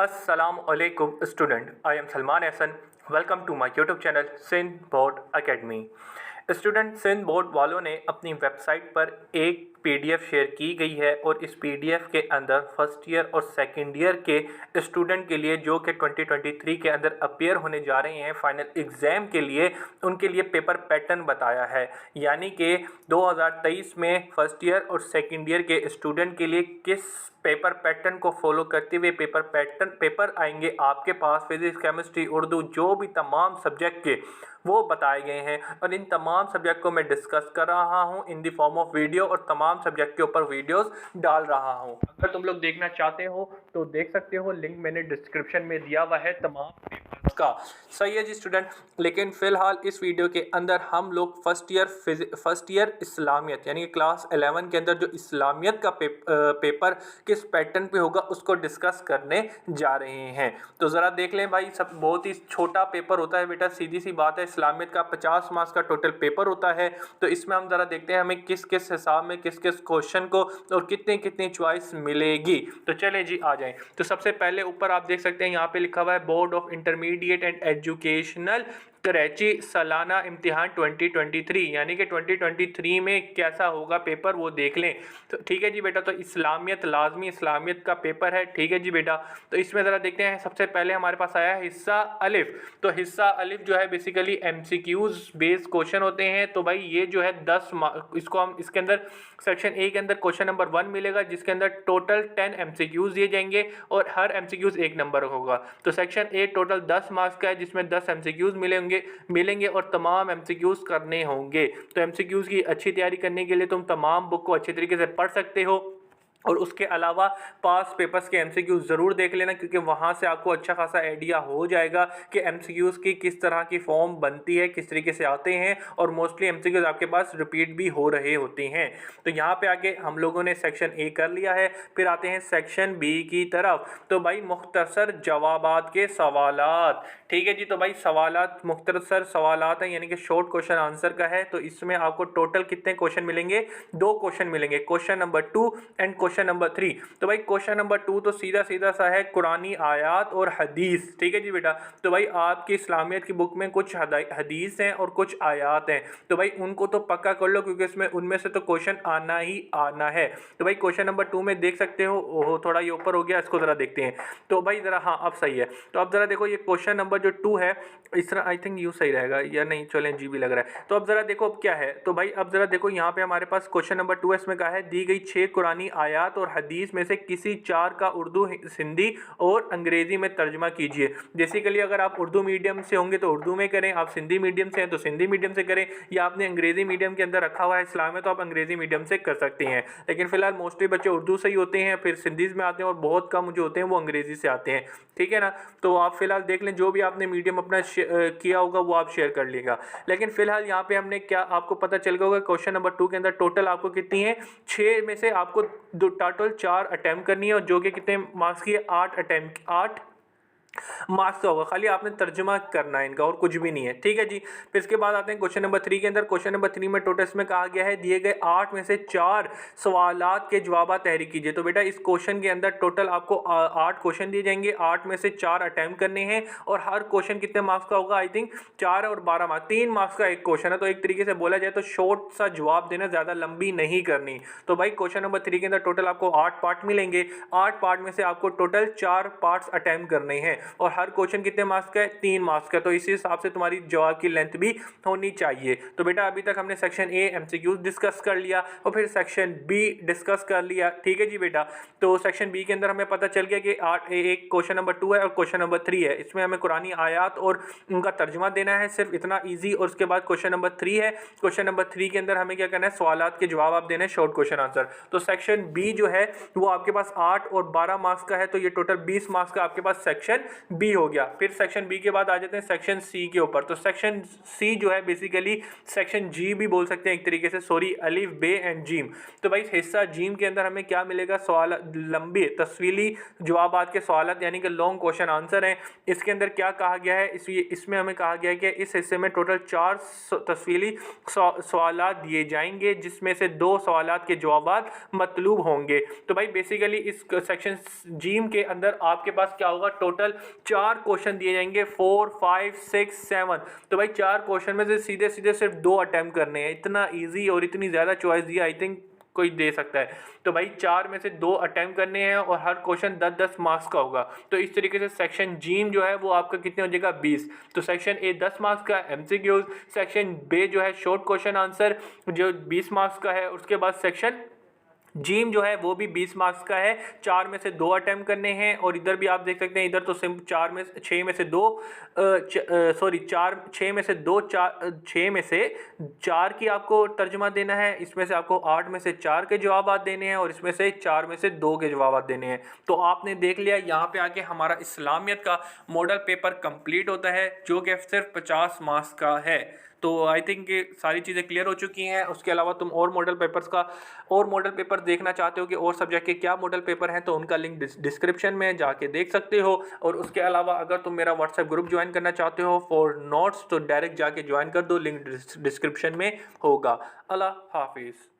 Assalamualaikum student. I am Salman Hassan. Welcome to my YouTube channel Sindh board academy. Student, Sindh board वालों ने अपनी website पर एक PDF share की गई है और इस पीडीएफ के अंदर फर्स्ट ईयर और सेकंड ईयर के स्टूडेंट के लिए जो कि 2023 के अंदर अपीयर होने जा रहे हैं फाइनल एग्ज़ाम के लिए, उनके लिए पेपर पैटर्न बताया है। यानी कि 2023 में फर्स्ट ईयर और सेकंड ईयर के स्टूडेंट के लिए किस पेपर पैटर्न को फॉलो करते हुए पेपर आएंगे आपके पास, फिजिक्स, केमिस्ट्री, उर्दू, जो भी तमाम सब्जेक्ट के वो बताए गए हैं और इन तमाम सब्जेक्ट को मैं डिस्कस कर रहा हूं in the form of video और तमाम सब्जेक्ट के ऊपर वीडियोस डाल रहा हूं। अगर तुम लोग देखना चाहते हो तो देख सकते हो, लिंक मैंने डिस्क्रिप्शन में दिया हुआ है तमाम पेपर्स का। सही है जी स्टूडेंट, लेकिन फ़िलहाल इस वीडियो के अंदर हम लोग फर्स्ट ईयर इस्लामियत यानी कि क्लास 11 के अंदर जो इस्लामियत का पेपर किस पैटर्न पे होगा उसको डिस्कस करने जा रहे हैं। तो ज़रा देख लें भाई, सब बहुत ही छोटा पेपर होता है बेटा, सीधी सी बात है। इस्लामियत का 50 मार्क्स का टोटल पेपर होता है। तो इसमें हम ज़रा देखते हैं हमें किस किस हिसाब में किस किस क्वेश्चन को और कितने कितनी चॉइस मिलेगी। तो चलें जी आ जाएं। तो सबसे पहले ऊपर आप देख सकते हैं यहाँ पे लिखा हुआ है board of intermediate and educational Karachi सालाना इम्तिहान 2023, यानी कि 2023 में कैसा होगा पेपर वो देख लें। तो ठीक है जी बेटा, तो इस्लामियत लाजमी इस्लामियत का पेपर है। ठीक है जी बेटा, तो इसमें ज़रा देखते हैं। सबसे पहले हमारे पास आया है हिस्सा अलिफ। तो हिस्सा अलिफ जो है बेसिकली एमसीक्यूज बेस्ड क्वेश्चन होते हैं। तो भाई ये जो है 10 इसको हम इसके अंदर सेक्शन ए के अंदर क्वेश्चन नंबर 1 मिलेगा जिसके अंदर टोटल 10 एमसीक्यूज दिए जाएंगे और हर एमसीक्यूज 1 नंबर होगा। तो सेक्शन ए टोटल 10 मार्क्स का है जिसमें 10 एमसीक्यूज मिलेंगे और तमाम एमसीक्यूज करने होंगे। तो एमसीक्यूज की अच्छी तैयारी करने के लिए तुम तमाम बुक को अच्छी तरीके से पढ़ सकते हो और उसके अलावा पास पेपर्स के एमसीक्यूज ज़रूर देख लेना, क्योंकि वहाँ से आपको अच्छा खासा आइडिया हो जाएगा कि एमसीक्यूज की किस तरह की फॉर्म बनती है, किस तरीके से आते हैं और मोस्टली एमसीक्यूज आपके पास रिपीट भी हो रहे होते हैं। तो यहाँ पे आके हम लोगों ने सेक्शन ए कर लिया है। फिर आते हैं सेक्शन बी की तरफ। तो भाई मुख्तसर जवाबात के सवालात। ठीक है जी, तो भाई सवालात मुख्तसर सवालात हैं यानी कि शॉर्ट क्वेश्चन आंसर का है। तो इसमें आपको टोटल कितने क्वेश्चन मिलेंगे? 2 क्वेश्चन मिलेंगे, question number 2 and question number 3। तो भाई क्वेश्चन नंबर 2 तो सीधा सीधा सा है कुरानी आयात और हदीस। ठीक है जी बेटा, तो भाई आपकी इस्लामियत की बुक में कुछ हदीस हैं और कुछ आयात हैं। तो भाई उनको तो पक्का कर लो क्योंकि इसमें उनमें से तो क्वेश्चन आना ही आना है। तो भाई क्वेश्चन नंबर 2 में देख सकते हो, थोड़ा ये ऊपर हो गया, इसको ज़रा देखते हैं। तो भाई ज़रा हाँ अब सही है। तो अब ज़रा देखो ये क्वेश्चन नंबर जो 2 है, इस तरह आई थिंक यू सही रहेगा या नहीं, चलें जी भी लग रहा है। तो अब ज़रा देखो अब क्या है। तो भाई अब ज़रा देखो यहाँ पे हमारे पास क्वेश्चन नंबर 2 इसमें कहा है दी गई 6 कुरानी आयात और हदीस में से किसी 4 का उर्दू, हिंदी और अंग्रेजी में तर्जमा कीजिए। बेसिकली अगर आप उर्दू मीडियम से होंगे तो उर्दू में करें, आप सिंधी मीडियम से हैं तो सिंधी मीडियम से करें, या आपने अंग्रेजी मीडियम के अंदर रखा हुआ है इस्लाम में तो आप अंग्रेजी मीडियम से कर सकते हैं। लेकिन फिलहाल मोस्टली बच्चे उर्दू से ही होते हैं, फिर सिंधीज़ में आते हैं और बहुत कम जो होते हैं वो अंग्रेजी से आते हैं। ठीक है ना, तो आप फिलहाल देख लें जो भी आपने मीडियम अपना किया होगा वो आप शेयर कर लीजिएगा। लेकिन फिलहाल यहाँ पे हमने क्या आपको पता चल गया होगा क्वेश्चन नंबर 2 के अंदर टोटल आपको कितनी है, 6 में से आपको टोटल 4 अटेम्प्ट करनी है और जो कि कितने मार्क्स की है, 8 मार्क्स का होगा। खाली आपने तर्जुमा करना है इनका और कुछ भी नहीं है। ठीक है जी, फिर इसके बाद आते हैं क्वेश्चन नंबर 3 के अंदर। क्वेश्चन नंबर 3 में टोटल इसमें कहा गया है दिए गए 8 में से 4 सवालात के जवाब तहरीर कीजिए। तो बेटा इस क्वेश्चन के अंदर टोटल आपको 8 क्वेश्चन दिए जाएंगे, 8 में से 4 अटैम्प्ट करने हैं और हर क्वेश्चन कितने मार्क्स का होगा, आई थिंक 4 और 12 मार्क्स, 3 मार्क्स का एक क्वेश्चन है। तो एक तरीके से बोला जाए तो शॉर्ट सा जवाब देना, ज़्यादा लंबी नहीं करनी। तो भाई क्वेश्चन नंबर 3 के अंदर टोटल आपको 8 पार्ट मिलेंगे, 8 पार्ट में से आपको टोटल 4 पार्ट्स अटैम्प्ट करने हैं और हर क्वेश्चन कितने मार्क्स का है, 3 मार्क्स का। तो इसी हिसाब से तुम्हारी जवाब की लेंथ भी होनी चाहिए। तो बेटा अभी तक हमने सेक्शन ए एमसीक्यूज डिस्कस कर लिया और फिर सेक्शन बी डिस्कस कर लिया। ठीक है जी बेटा, तो सेक्शन बी के अंदर हमें पता चल गया कि एक क्वेश्चन नंबर 2 है और क्वेश्चन नंबर 3 है। इसमें हमें कुरानी आयात और उनका तर्जुमा देना है, सिर्फ इतना ईजी। और उसके बाद क्वेश्चन नंबर 3 है, क्वेश्चन नंबर 3 के अंदर हमें क्या करना है, सवालात के जवाब आप देने, शॉर्ट क्वेश्चन आंसर। तो सेक्शन बी जो है वो आपके पास 8 और 12 मार्क्स का है, तो ये टोटल 20 मार्क्स का आपके पास सेक्शन बी हो गया। फिर सेक्शन बी के बाद आ जाते हैं सेक्शन सी के ऊपर। तो सेक्शन सी जो है बेसिकली सेक्शन जी भी बोल सकते हैं एक तरीके से, सॉरी, अलिफ बे एंड जीम। तो भाई हिस्सा जीम के अंदर हमें क्या मिलेगा, सवाल लंबी तस्वीली जवाबात के सवाल यानी कि लॉन्ग क्वेश्चन आंसर हैं। इसके अंदर क्या कहा गया है, इसमें हमें कहा गया है कि इस हिस्से में टोटल 4 तस्वीली सवाल दिए जाएंगे जिसमें से 2 सवाल के जवाब मतलूब होंगे। तो भाई बेसिकली इस सेक्शन जीम के अंदर आपके पास क्या होगा, टोटल 4 क्वेश्चन दिए जाएंगे, 4, 5, 6, 7। तो भाई 4 क्वेश्चन में से सीधे सीधे सिर्फ 2 अटेम्प्ट करने हैं। इतना इजी और इतनी ज़्यादा चॉइस दिया आई थिंक कोई दे सकता है। तो भाई 4 में से 2 अटेम्प्ट करने हैं और हर क्वेश्चन 10-10 मार्क्स का होगा। तो इस तरीके से सेक्शन जीम जो है वो आपका कितने हो जाएगा, 20। तो सेक्शन ए 10 मार्क्स का एमसीक्यूज, सेक्शन बी जो है शॉर्ट क्वेश्चन आंसर जो 20 मार्क्स का है, उसके बाद सेक्शन जीम जो है वो भी 20 मार्क्स का है। 4 में से 2 अटेम्प्ट करने हैं। और इधर भी आप देख सकते हैं, इधर तो सिर्फ 6 में से 2 सॉरी 6 में से 2 6 में से 4 की आपको तर्जुमा देना है। इसमें से आपको 8 में से 4 के जवाब देने हैं और इसमें से 4 में से 2 के जवाब देने हैं। तो आपने देख लिया यहाँ पे आके हमारा इस्लामियत का मॉडल पेपर कंप्लीट होता है जो कि सिर्फ 50 मार्क्स का है। तो आई थिंक सारी चीज़ें क्लियर हो चुकी हैं। उसके अलावा तुम और मॉडल पेपर देखना चाहते हो कि और सब्जेक्ट के क्या मॉडल पेपर हैं, तो उनका लिंक डिस्क्रिप्शन में जाके देख सकते हो। और उसके अलावा अगर तुम मेरा व्हाट्सएप ग्रुप ज्वाइन करना चाहते हो फॉर नोट्स तो डायरेक्ट जाके ज्वाइन कर दो, लिंक डिस्क्रिप्शन में होगा। अल्लाह हाफिज़।